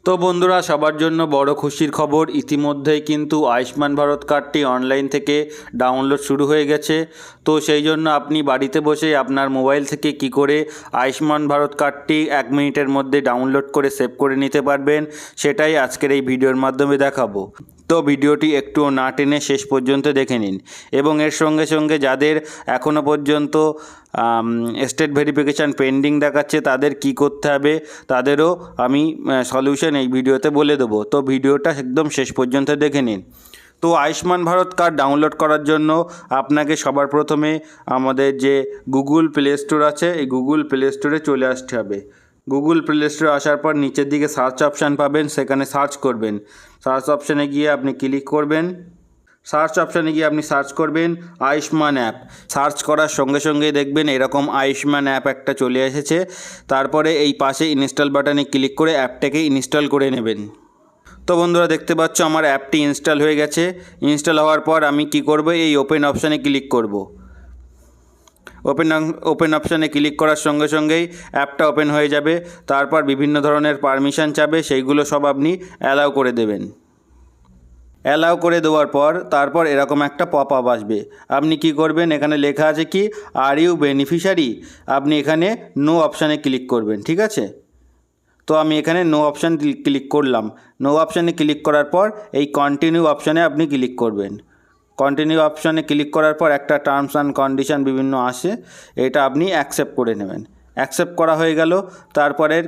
তো বন্ধুরা, সবার জন্য বড় খুশির খবর, ইতিমধ্যেই কিন্তু আয়ুষ্মান ভারত কার্ডটি অনলাইন থেকে ডাউনলোড শুরু হয়ে গেছে। তো সেই জন্য আপনি বাড়িতে বসে আপনার মোবাইল থেকে কি করে আয়ুষ্মান ভারত কার্ডটি 1 মিনিটের মধ্যে ডাউনলোড করে সেভ করে নিতে পারবেন, সেটাই আজকের এই ভিডিওর মাধ্যমে দেখাবো। তো ভিডিওটি একটুও না টেনে শেষ পর্যন্ত দেখে নিন, এবং এর সঙ্গে সঙ্গে যাদের এখনও পর্যন্ত স্টেট ভেরিফিকেশান পেন্ডিং দেখাচ্ছে তাদের কি করতে হবে তাদেরও আমি সলিউশন এই ভিডিওতে বলে দেবো। তো ভিডিওটা একদম শেষ পর্যন্ত দেখে নিন। তো আয়ুষ্মান ভারত কার্ড ডাউনলোড করার জন্য আপনাকে সবার প্রথমে আমাদের যে গুগল প্লে স্টোর আছে, এই গুগল প্লে স্টোরে চলে আসতে হবে। গুগল প্লে স্টোরে আসার পর নিচের দিকে সার্চ অপশান পাবেন, সেখানে সার্চ করবেন। সার্চ অপশানে গিয়ে আপনি ক্লিক করবেন। সার্চ অপশানে গিয়ে আপনি সার্চ করবেন আয়ুষ্মান অ্যাপ। সার্চ করার সঙ্গে সঙ্গেই দেখবেন এরকম আয়ুষ্মান অ্যাপ একটা চলে এসেছে। তারপরে এই পাশে ইনস্টল বাটনে ক্লিক করে অ্যাপটাকে ইনস্টল করে নেবেন। তো বন্ধুরা, দেখতে পাচ্ছ আমার অ্যাপটি ইনস্টল হয়ে গেছে। ইনস্টল হওয়ার পর আমি কি করব, এই ওপেন অপশানে ক্লিক করব। ওপেন অপশানে ক্লিক করার সঙ্গে সঙ্গেই অ্যাপটা ওপেন হয়ে যাবে। তারপর বিভিন্ন ধরনের পারমিশন চাবে, সেইগুলো সব আপনি অ্যালাউ করে দেবেন। অ্যালাউ করে দেওয়ার পর তারপর এরকম একটা পপ আপ আসবে। আপনি কি করবেন, এখানে লেখা আছে কি আর ইউ বেনিফিশিয়ারি, আপনি এখানে নো অপশানে ক্লিক করবেন। ঠিক আছে, তো আমি এখানে নো অপশান ক্লিক করলাম। নো অপশানে ক্লিক করার পর এই কন্টিনিউ অপশানে আপনি ক্লিক করবেন। কন্টিনিউ অপশানে ক্লিক করার পর একটা টার্মস অ্যান্ড কন্ডিশন বিভিন্ন আসে, এটা আপনি অ্যাকসেপ্ট করে নেবেন। অ্যাকসেপ্ট করা হয়ে গেল। তারপরের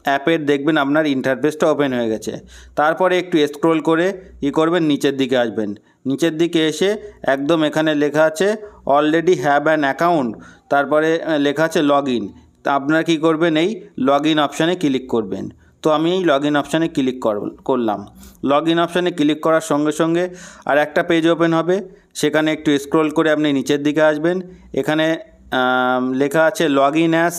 অ্যাপের দেখবেন আপনার ইন্টারফেসটা ওপেন হয়ে গেছে। তারপরে একটু স্ক্রোল করে কী করবেন, নিচের দিকে আসবেন। নিচের দিকে এসে একদম এখানে লেখা আছে অলরেডি হ্যাভ অ্যান অ্যাকাউন্ট, তারপরে লেখা আছে লগ ইন। তা আপনারা কী করবেন, এই লগ ইন অপশানে ক্লিক করবেন। তো আমি এই লগ ইন অপশানে ক্লিক করলাম। লগ ইন অপশানে ক্লিক করার সঙ্গে সঙ্গে আর একটা পেজ ওপেন হবে। সেখানে একটু স্ক্রোল করে আপনি নিচের দিকে আসবেন। এখানে লেখা আছে লগ ইন অ্যাস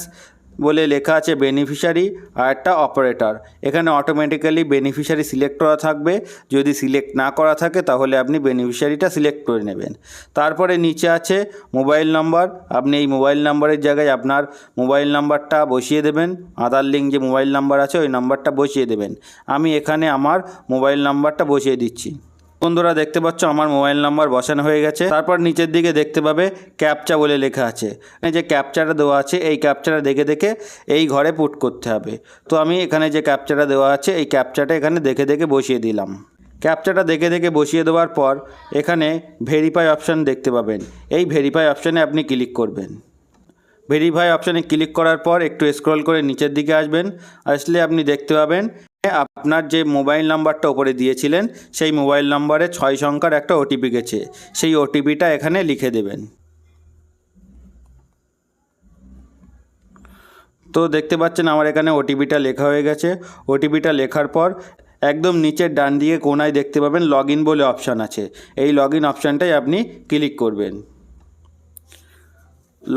বলে লেখা আছে বেনিফিশিয়ারি আর একটা অপারেটর। এখানে অটোমেটিক্যালি বেনিফিশিয়ারি সিলেক্ট করা থাকবে। যদি সিলেক্ট না করা থাকে তাহলে আপনি বেনিফিশিয়ারিটা সিলেক্ট করে নেবেন। তারপরে নিচে আছে মোবাইল নাম্বার। আপনি এই মোবাইল নাম্বারের জায়গায় আপনার মোবাইল নাম্বারটা বসিয়ে দেবেন। আধার লিঙ্ক যে মোবাইল নাম্বার আছে ওই নাম্বারটা বসিয়ে দেবেন। আমি এখানে আমার মোবাইল নাম্বারটা বসিয়ে দিচ্ছি। বন্ধুরা, দেখতে পাচ্ছ আমার মোবাইল নাম্বার বসানো হয়ে গেছে। তারপর নিচের দিকে দেখতে পাবে ক্যাপচা বলে লেখা আছে। এই যে ক্যাপচাটা দেওয়া আছে, এই ক্যাপচাটা দেখে দেখে এই ঘরে পুট করতে হবে। তো আমি এখানে যে ক্যাপচাটা দেওয়া আছে এই ক্যাপচাটা এখানে দেখে দেখে বসিয়ে দিলাম। ক্যাপচাটা দেখে দেখে বসিয়ে দেওয়ার পর এখানে ভেরিফাই অপশান দেখতে পাবেন। এই ভেরিফাই অপশানে আপনি ক্লিক করবেন। ভেরিফাই অপশানে ক্লিক করার পর একটু স্ক্রল করে নিচের দিকে আসবেন। আসলে আপনি দেখতে পাবেন আপনার যে মোবাইল নাম্বারটা ওপরে দিয়েছিলেন সেই মোবাইল নাম্বারে 6 সংখ্যার একটা ওটিপি গেছে। সেই ওটিপিটা এখানে লিখে দেবেন। তো দেখতে পাচ্ছেন আমার এখানে ওটিপিটা লেখা হয়ে গেছে। ওটিপিটা লেখার পর একদম নিচের ডান দিকে কোনায় দেখতে পাবেন লগ ইন বলে অপশান আছে। এই লগ ইন অপশানটাই আপনি ক্লিক করবেন।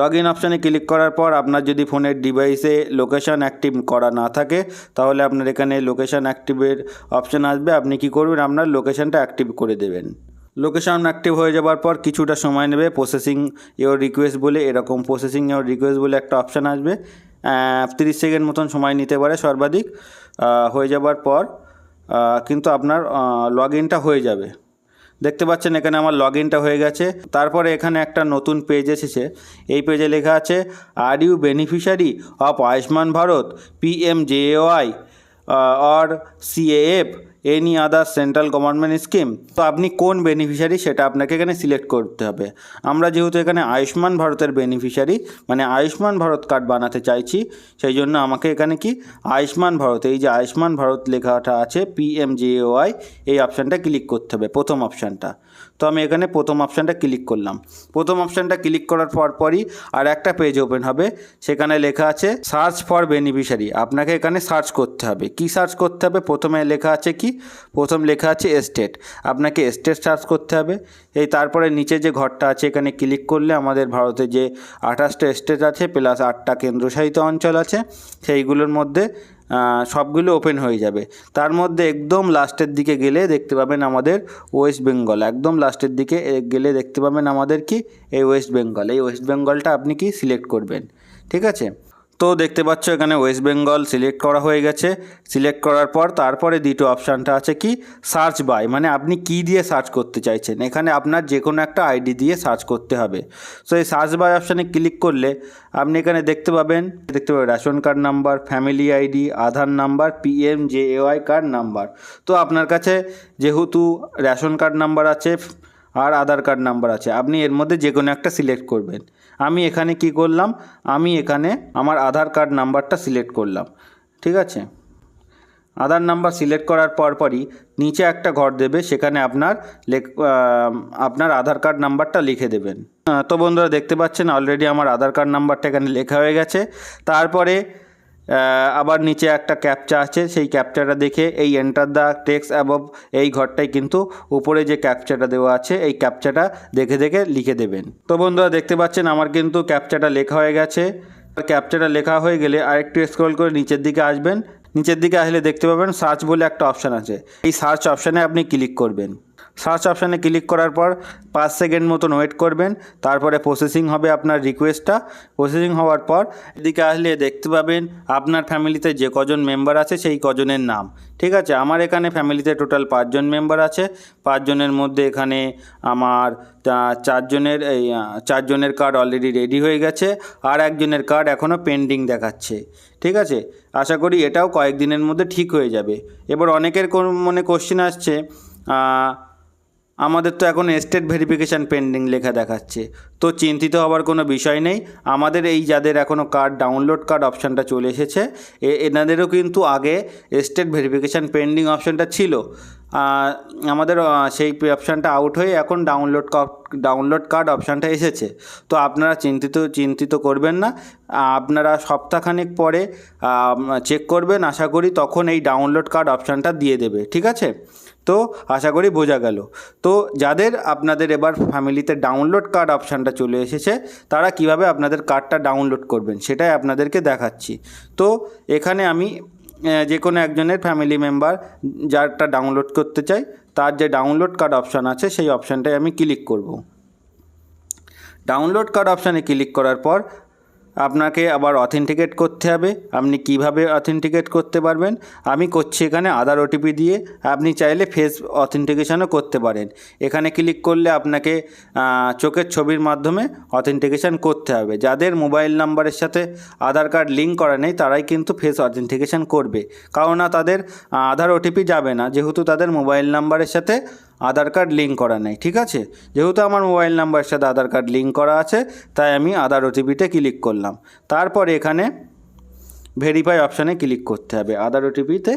লগ ইন অপশানে ক্লিক করার পর আপনার যদি ফোনের ডিভাইসে লোকেশান অ্যাক্টিভ করা না থাকে তাহলে আপনার এখানে লোকেশান অ্যাক্টিভের অপশান আসবে। আপনি কি করবেন, আপনার লোকেশানটা অ্যাক্টিভ করে দেবেন। লোকেশান অ্যাক্টিভ হয়ে যাওয়ার পর কিছুটা সময় নেবে। প্রসেসিং ইওর রিকোয়েস্ট বলে এরকম প্রসেসিং ইওর রিকোয়েস্ট বলে একটা অপশান আসবে। 30 সেকেন্ড মতন সময় নিতে পারে সর্বাধিক। হয়ে যাবার পর কিন্তু আপনার লগ ইনটা হয়ে যাবে। দেখতে পাচ্ছেন এখানে আমার লগ ইনটা হয়ে গেছে। তারপরে এখানে একটা নতুন পেজ এসেছে। এই পেজে লেখা আছে are you beneficiary of Ayushman Bharat PMJAY or CAF any other central government scheme. তো আপনি কোন বেনিফিশিয়ারি সেটা আপনাকে এখানে সিলেক্ট করতে হবে। আমরা যেহেতু এখানে আয়ুষ্মান ভারতের বেনিফিশিয়ারি মানে আয়ুষ্মান ভারত কার্ড বানাতে চাইছি, সেই জন্য আমাকে এখানে কি আয়ুষ্মান ভারত, এই যে আয়ুষ্মান ভারত লেখাটা আছে PMJAY, এই অপশানটা ক্লিক করতে হবে, প্রথম অপশানটা। তো আমি এখানে প্রথম অপশানটা ক্লিক করলাম। প্রথম অপশানটা ক্লিক করার পরই আর একটা পেজ ওপেন হবে। সেখানে লেখা আছে সার্চ ফর বেনিফিশিয়ারি। আপনাকে এখানে সার্চ করতে হবে। কি সার্চ করতে হবে, প্রথমে লেখা আছে কি, প্রথম লেখা আছে স্টেট। আপনাকে স্টেট সার্চ করতে হবে। এই তারপরে নিচে যে ঘরটা আছে এখানে ক্লিক করলে আমাদের ভারতে যে 28টা স্টেট আছে প্লাস 8টা কেন্দ্রশাসিত অঞ্চল আছে সেইগুলোর মধ্যে সবগুলো ওপেন হয়ে যাবে। তার মধ্যে একদম লাস্টের দিকে গেলে দেখতে পাবেন আমাদের ওয়েস্ট বেঙ্গল। একদম লাস্টের দিকে গেলে দেখতে পাবেন আমাদের কি এই ওয়েস্ট বেঙ্গল। এই ওয়েস্ট বেঙ্গলটা আপনি কি সিলেক্ট করবেন। ঠিক আছে, তো দেখতে পাচ্ছ এখানে ওয়েস্ট বেঙ্গল সিলেক্ট করা হয়ে গেছে। সিলেক্ট করার পর তারপরে দ্বিতীয় অপশানটা আছে কি সার্চ বাই, মানে আপনি কি দিয়ে সার্চ করতে চাইছেন। এখানে আপনার যে কোনো একটা আইডি দিয়ে সার্চ করতে হবে। সো এই সার্চ বাই অপশানে ক্লিক করলে আপনি এখানে দেখতে পাবেন ration card number, family ID, Aadhaar number, PMJAY card number. তো আপনার কাছে যেহেতু রেশন কার্ড নাম্বার আছে আর আধার কার্ড নাম্বার আছে, আপনি এর মধ্যে যে কোনো একটা সিলেক্ট করবেন। আমি এখানে কি করলাম, আমি এখানে আমার আধার কার্ড নাম্বারটা সিলেক্ট করলাম। ঠিক আছে, আধার নাম্বার সিলেক্ট করার পরপরই নিচে একটা ঘর দেবে, সেখানে আপনার আধার কার্ড নাম্বারটা লিখে দেবেন। তো বন্ধুরা দেখতে পাচ্ছেন অলরেডি আমার আধার কার্ড নাম্বারটা এখানে লেখা হয়ে গেছে। তারপরে আবার নিচে একটা ক্যাপচা আছে, সেই ক্যাপচাটা দেখে এই এন্টার দ্য টেক্সট অ্যাবভ এই ঘরটাই কিন্তু উপরে যে ক্যাপচাটা দেওয়া আছে এই ক্যাপচাটা দেখে দেখে লিখে দেবেন। তো বন্ধুরা দেখতে পাচ্ছেন আমার কিন্তু ক্যাপচাটা লেখা হয়ে গেছে। ক্যাপচাটা লেখা হয়ে গেলে আরেকটু স্ক্রল করে নিচের দিকে আসবেন। নিচের দিকে আসলে দেখতে পাবেন সার্চ বলে একটা অপশান আছে, এই সার্চ অপশানে আপনি ক্লিক করবেন। সার্চ অপশানে ক্লিক করার পর 5 সেকেন্ড মতন ওয়েট করবেন, তারপরে প্রসেসিং হবে আপনার রিকোয়েস্টটা। প্রসেসিং হওয়ার পর এদিকে আসলে দেখতে পাবেন আপনার ফ্যামিলিতে যে কজন মেম্বার আছে সেই কজনের নাম। ঠিক আছে, আমার এখানে ফ্যামিলিতে টোটাল 5 জন মেম্বার আছে। 5 জনের মধ্যে এখানে আমার 4 জনের কার্ড অলরেডি রেডি হয়ে গেছে, আর একজনের কার্ড এখনও পেন্ডিং দেখাচ্ছে। ঠিক আছে, আশা করি এটাও কয়েকদিনের মধ্যে ঠিক হয়ে যাবে। এবার অনেকের মনে কোশ্চেন আসছে, আমাদের তো এখন স্টেট ভেরিফিকেশান পেন্ডিং লেখা দেখাচ্ছে। তো চিন্তিত হওয়ার কোনো বিষয় নেই, আমাদের এই যাদের এখনও কার্ড ডাউনলোড কার্ড অপশানটা চলে এসেছে এনাদেরও কিন্তু আগে স্টেট ভেরিফিকেশান পেন্ডিং অপশানটা ছিল। আমাদের সেই অপশানটা আউট হয়ে এখন ডাউনলোড কার্ড অপশানটা এসেছে। তো আপনারা চিন্তিত করবেন না, আপনারা সপ্তাহখানেক পরে চেক করবেন, আশা করি তখন এই ডাউনলোড কার্ড অপশানটা দিয়ে দেবে। ঠিক আছে, তো আশা করি বোঝা গেল। তো যাদের আপনাদের এবার ফ্যামিলিতে ডাউনলোড কার্ড অপশানটা চলে এসেছে তারা কিভাবে আপনাদের কার্ডটা ডাউনলোড করবেন সেটাই আপনাদেরকে দেখাচ্ছি। তো এখানে আমি যে কোনো একজনের ফ্যামিলি মেম্বার যারটা ডাউনলোড করতে চাই তার যে ডাউনলোড কার্ড অপশান আছে সেই অপশানটায় আমি ক্লিক করব। ডাউনলোড কার্ড অপশানে ক্লিক করার পর আপনাকে আবার অথেন্টিকেট করতে হবে। আপনি কিভাবে অথেন্টিকেট করতে পারবেন, আমি করছি এখানে আধার ওটিপি দিয়ে। আপনি চাইলে ফেস অথেন্টিকেশনও করতে পারেন। এখানে ক্লিক করলে আপনাকে চোখের ছবির মাধ্যমে অথেন্টিকেশন করতে হবে। যাদের মোবাইল নাম্বারের সাথে আধার কার্ড লিঙ্ক করা নেই তারাই কিন্তু ফেস অথেন্টিকেশন করবে, কারণ তাদের আধার ওটিপি যাবে না, যেহেতু তাদের মোবাইল নাম্বারের সাথে আধার কার্ড লিঙ্ক করা নেই। ঠিক আছে, যেহেতু আমার মোবাইল নাম্বারের সাথে আধার কার্ড লিঙ্ক করা আছে তাই আমি আধার ওটিপিতে ক্লিক করলাম। তারপর এখানে ভেরিফাই অপশানে ক্লিক করতে হবে। আধার ওটিপিতে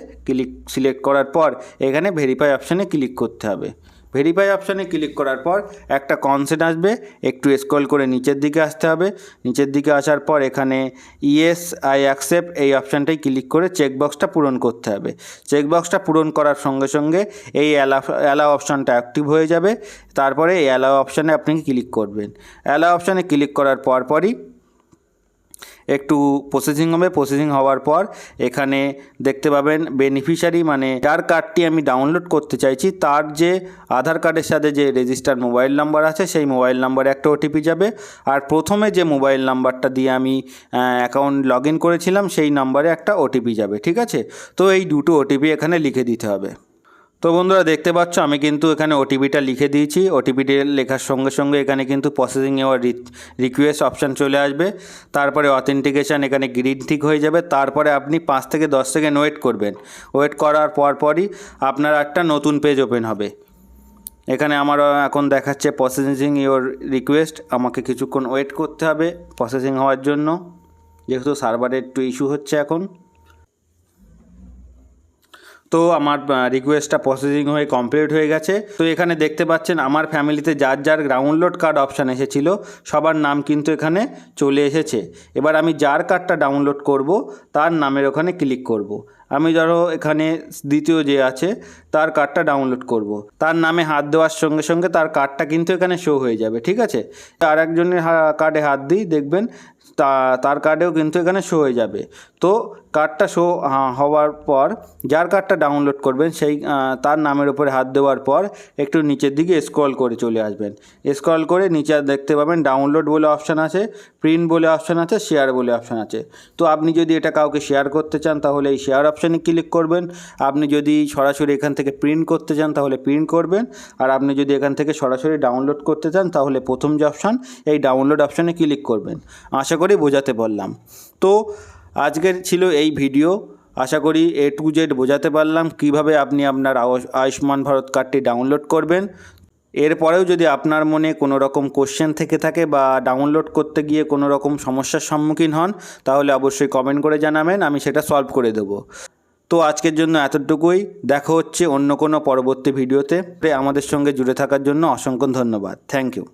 সিলেক্ট করার পর এখানে ভেরিফাই অপশানে ক্লিক করতে হবে। ভেরিফাই অপশানে ক্লিক করার পর একটা কনসেন্ট আসবে, একটু স্ক্রল করে নিচের দিকে আসতে হবে। নিচের দিকে আসার পর এখানে ইয়েস আই অ্যাকসেপ্ট এই অপশানটাই ক্লিক করে চেকবক্সটা পূরণ করতে হবে। চেকবক্সটা পূরণ করার সঙ্গে সঙ্গে এই অ্যালাও অপশানটা অ্যাক্টিভ হয়ে যাবে। তারপরে এই অ্যালাও অপশানে আপনি ক্লিক করবেন। অ্যালাও অপশানে ক্লিক করার পরই একটু প্রসেসিং হবে। প্রসেসিং হওয়ার পর এখানে দেখতে পাবেন বেনিফিশিয়ারি, মানে যার কার্ডটি আমি ডাউনলোড করতে চাইছি তার যে আধার কার্ডের সাথে যে রেজিস্টার্ড মোবাইল নাম্বার আছে সেই মোবাইল নাম্বারে একটা ওটিপি যাবে, আর প্রথমে যে মোবাইল নাম্বারটা দিয়ে আমি অ্যাকাউন্ট লগ ইন করেছিলাম সেই নাম্বারে একটা ওটিপি যাবে। ঠিক আছে, তো এই দুটো ওটিপি এখানে লিখে দিতে হবে। তো বন্ধুরা দেখতে পাচ্ছ আমি কিন্তু এখানে ওটিপিটা লিখে দিয়েছি। ওটিপিটি লেখার সঙ্গে সঙ্গে এখানে কিন্তু প্রসেসিং এওয়ার রিকোয়েস্ট অপশান চলে আসবে। তারপরে অথেন্টিকেশান এখানে গ্রিন টিক হয়ে যাবে। তারপরে আপনি 5 থেকে 10 সেকেন্ড ওয়েট করবেন। ওয়েট করার পরই আপনার একটা নতুন পেজ ওপেন হবে। এখানে আমার এখন দেখাচ্ছে প্রসেসিং ইওর রিকোয়েস্ট, আমাকে কিছুক্ষণ ওয়েট করতে হবে প্রসেসিং হওয়ার জন্য, যেহেতু সার্ভারে একটু ইস্যু হচ্ছে এখন। তো আমার রিকোয়েস্টটা প্রসেসিং হয়ে কমপ্লিট হয়ে গেছে। তো এখানে দেখতে পাচ্ছেন আমার ফ্যামিলিতে যার ডাউনলোড কার্ড অপশান এসেছিল সবার নাম কিন্তু এখানে চলে এসেছে। এবার আমি যার কার্ডটা ডাউনলোড করব তার নামের ওখানে ক্লিক করব। আমি ধরো এখানে দ্বিতীয় যে আছে তার কার্ডটা ডাউনলোড করব। তার নামে হাত দেওয়ার সঙ্গে সঙ্গে তার কার্ডটা কিন্তু এখানে শো হয়ে যাবে। ঠিক আছে, আর একজনের কার্ডে হাত দিই দেখবেন তার কার্ডেও কিন্তু এখানে শো হয়ে যাবে। তো কার্ডটা শো হওয়ার পর যার কার্ডটা ডাউনলোড করবেন সেই তার নামের উপরে হাত দেওয়ার পর একটু নিচের দিকে স্ক্রল করে চলে আসবেন। স্ক্রল করে নিচে দেখতে পাবেন ডাউনলোড বলে অপশান আছে, প্রিন্ট বলে অপশান আছে, শেয়ার বলে অপশান আছে। তো আপনি যদি এটা কাউকে শেয়ার করতে চান তাহলে এই শেয়ার অপশানে ক্লিক করবেন। আপনি যদি সরাসরি এখান থেকে প্রিন্ট করতে চান তাহলে প্রিন্ট করবেন। আর আপনি যদি এখান থেকে সরাসরি ডাউনলোড করতে চান তাহলে প্রথম যে অপশান এই ডাউনলোড অপশানে ক্লিক করবেন। আশা করি বোঝাতে পারলাম। তো আজকের ছিল এই ভিডিও। আশা করি A to Z বোঝাতে পারলাম কিভাবে আপনি আপনার আয়ুষ্মান ভারত কার্ডটি ডাউনলোড করবেন। এরপরেও যদি আপনার মনে কোনো রকম কোশ্চেন থেকে থাকে বা ডাউনলোড করতে গিয়ে কোনো রকম সমস্যার সম্মুখীন হন তাহলে অবশ্যই কমেন্ট করে জানাবেন, আমি সেটা সলভ করে দেবো। তো আজকের জন্য এতটুকুই। দেখা হচ্ছে অন্য কোনো পরবর্তী ভিডিওতে। আমাদের সঙ্গে জুড়ে থাকার জন্য অসংখ্য ধন্যবাদ। Thank you.